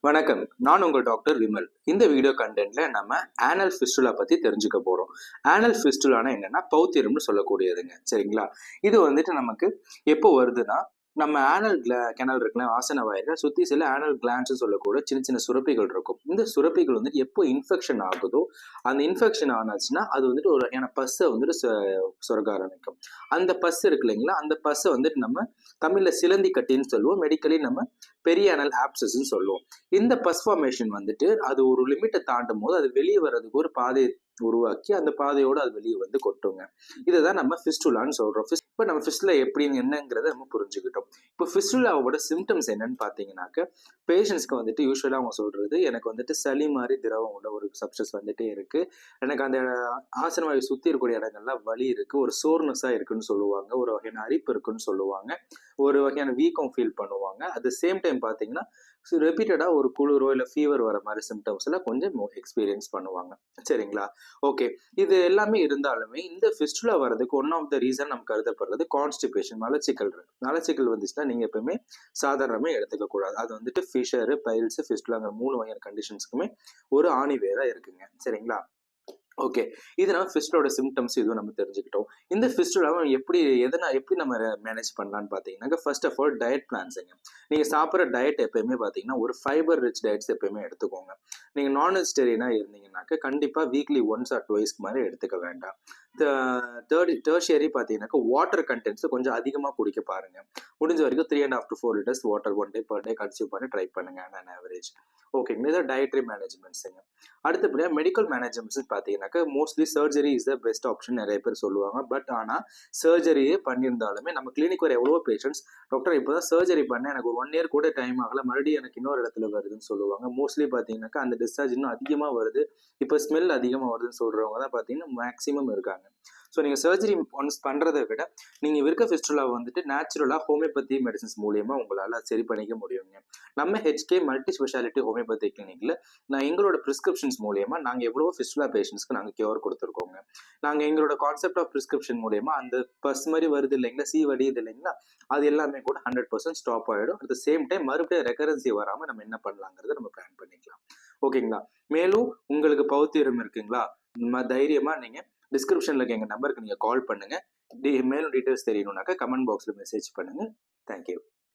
வணக்கம். நான் உங்கள் டாக்டர் விமல். இந்த வீடியோ கண்டென்ட்ல நம்ம ஆனல் ஃபிஸ்டுலா பத்தி தெரிஞ்சுக்க போறோம். ஆனல் ஃபிஸ்டுலானா என்னன்னா பௌத்திரம்னு சொல்லக்கூடியதுங்க. சரிங்களா? இது வந்துட்டு நமக்கு எப்போ வருதுன்னா, நம்ம ஆனல் கெனல் இருக்குல்ல, ஆசன வாயில சுத்தி சில ஆனல் கிளாண்ட்ஸ் சொல்லக்கூடிய சின்ன சின்ன சுரப்பிகள் இருக்கும். இந்த சுரப்பிகள் வந்துட்டு எப்போ இன்ஃபெக்ஷன் ஆகுதோ, அந்த இன்ஃபெக்ஷன் ஆனாச்சுன்னா அது வந்துட்டு ஒரு வகையான பஸ்ஸை வந்துட்டு சுரக்க ஆரம்பிக்கும். அந்த பஸ் இருக்கு இல்லைங்களா, அந்த பஸ்ஸை வந்துட்டு நம்ம தமிழ்ல சிலந்தி கட்டின்னு சொல்லுவோம். மெடிக்கலி நம்ம பெரிய அனல் ஆப்சஸ்ன்னு சொல்லுவோம். இந்த பஸ் ஃபார்மேஷன் வந்துட்டு அது ஒரு லிமிட்டை தாண்டும் போது அது வெளியே வர்றதுக்கு ஒரு பாதையை உருவாக்கி அந்த பாதையோடு அது வெளியே வந்து கொட்டுங்க. இதை தான் நம்ம ஃபிஸ்டுலான்னு சொல்றோம். இப்போ நம்ம ஃபிஸ்டுலா எப்படின்னு என்னங்கிறத நம்ம புரிஞ்சுக்கிட்டோம். இப்போ ஃபிஸ்டுலாவோட சிம்டம்ஸ் என்னன்னு பார்த்தீங்கன்னாக்க, பேஷண்ட்ஸ்க்கு வந்துட்டு யூஸ்வலாக அவங்க சொல்றது, எனக்கு வந்துட்டு சளி மாதிரி திரவம் உள்ள ஒரு சப்ஸ்டன்ஸ் வந்துட்டே இருக்கு, எனக்கு அந்த ஆசன வாயு சுற்றி இருக்கக்கூடிய இடங்கள்லாம் வலி இருக்கு, ஒரு சோர்னஸாக இருக்குன்னு சொல்லுவாங்க, ஒரு வகையான அரிப்பு இருக்குன்னு சொல்லுவாங்க, ஒரு வகையான வீக்கம் ஃபீல் பண்ணுவாங்க. அட் த சேம் டைம் பார்த்தீங்கன்னா ரிப்பீட்டடாக ஒரு குளிரோ இல்லை ஃபீவர் வர மாதிரி சிம்டம்ஸ்லாம் கொஞ்சம் எக்ஸ்பீரியன்ஸ் பண்ணுவாங்க. சரிங்களா? ஓகே. இது எல்லாமே இருந்தாலுமே இந்த ஃபிஸ்டுலா வர்றதுக்கு ஒன் ஆஃப் த ரீசன் நம்ம கருதப்படுறது கான்ஸ்டிபேஷன், மலச்சிக்கல் இருக்கு. மலச்சிக்கல் வந்துச்சுன்னா நீங்க எப்பவுமே சாதாரணமே எடுத்துக்க கூடாது. அது வந்துட்டு ஃபிஷர், பைல்ஸ், ஃபிஸ்டுலாங்கிற 3 வகையான கண்டிஷன்ஸ்க்குமே ஒரு ஆணிவேரா இருக்குங்க. சரிங்களா? ஓகே. இது நம்ம ஃபிஸ்டுலோட சிம்டம்ஸ் இதுவும் நம்ம தெரிஞ்சுக்கிட்டோம். இந்த ஃபிஸ்டுலாவை எப்படி நம்ம மேனேஜ் பண்ணலான்னு பார்த்தீங்கன்னாக்க, ஃபர்ஸ்ட் ஆஃப் ஆல் டயட் பிளான்ஸுங்க. நீங்க சாப்பிட்ற டயட் எப்பயுமே பார்த்தீங்கன்னா, ஒரு ஃபைபர் ரிச் டயட்ஸ் எப்பயுமே எடுத்துக்கோங்க. நீங்க நான் வெஜிடேரியனா இருந்தீங்கன்னாக்க கண்டிப்பா வீக்லி ஒன்ஸ் ஆர் டுவைஸ்க்கு மாதிரி எடுத்துக்க வேண்டாம். டெர்ஷியரி பார்த்தீங்கன்னாக்க வாட்டர் கண்டென்ட்ஸ் கொஞ்சம் அதிகமா குடிக்க பாருங்க. முடிஞ்ச வரைக்கும் 3.5 to 4 litres water one day per day consume பண்ணி ட்ரை பண்ணுங்க ஆன் ஆவரேஜ். ஓகேங்க. இதான் டயட்ரி மேனேஜ்மெண்ட்ஸுங்க. அடுத்தபடியா மெடிக்கல் மேனேஜ்மெண்ட்ஸ் பார்த்தீங்கன்னாக்கா, mostly surgery is the best option நிறைய பேர் சொல்லுவாங்க. பட் ஆனால் சர்ஜரியே பண்ணியிருந்தாலுமே நம்ம கிளினிக் வர எவ்வளோ பேஷண்ட்ஸ், டாக்டர் இப்போ தான் சர்ஜரி பண்ணேன், எனக்கு 1 இயர் கூட டைம் ஆகல, மறுபடியும் எனக்கு இன்னொரு இடத்துல வருதுன்னு சொல்லுவாங்க. மோஸ்ட்லி பார்த்தீங்கன்னாக்கா அந்த டிஸ்சார்ஜ் இன்னும் அதிகமாக வருது, இப்போ ஸ்மெல் அதிகமாக வருதுன்னு சொல்கிறவங்க தான் பார்த்தீங்கன்னா மேக்ஸிமம் இருக்காங்க. ஸோ நீங்கள் சர்ஜரி ஒன்ஸ் பண்ணுறதை விட நீங்கள் இருக்க ஃபிஸ்டுலா வந்துட்டு நேச்சுரலாக ஹோமியோபதி மெடிசன்ஸ் மூலியமாக உங்களால் சரி பண்ணிக்க முடியுங்க. நம்ம ஹெச்கே மல்டி ஸ்பெஷாலிட்டி ஹோமியோபதி கிளினிக்கில் எங்களோட ப்ரிஸ்கிரிப்ஷன்ஸ் மூலியமாக நாங்கள் எவ்வளவோ ஃபிஸ்டுலா பேஷண்ட்ஸ்க்கு நாங்கள் கியூர் கொடுத்துருக்கோங்க. நாங்கள் எங்களோட கான்செப்ட் ஆஃப் ப்ரிஸ்கிரிப்ஷன் மூலியமாக அந்த பஸ் மாதிரி வருது இல்லைங்களா, வடியுது இல்லைங்களா, அது எல்லாமே கூட 100% ஸ்டாப் ஆகிடும். அட் த சேம் டைம் மறுபடியும் ரெக்கரன்சி வராமல் நம்ம என்ன பண்ணலாங்கிறத நம்ம பிளான் பண்ணிக்கலாம். ஓகேங்களா? மேலும் உங்களுக்கு பௌத்திரம் இருக்குங்களா, தைரியமாக நீங்கள் டிஸ்கிரிப்ஷனில் இருக்க எங்கள் நம்பருக்கு நீங்கள் கால் பண்ணுங்கள். மேலும் டீட்டெயில்ஸ் தெரியணுன்னாக்கா கமெண்ட் பாக்ஸில் மெசேஜ் பண்ணுங்கள். தேங்க்யூ.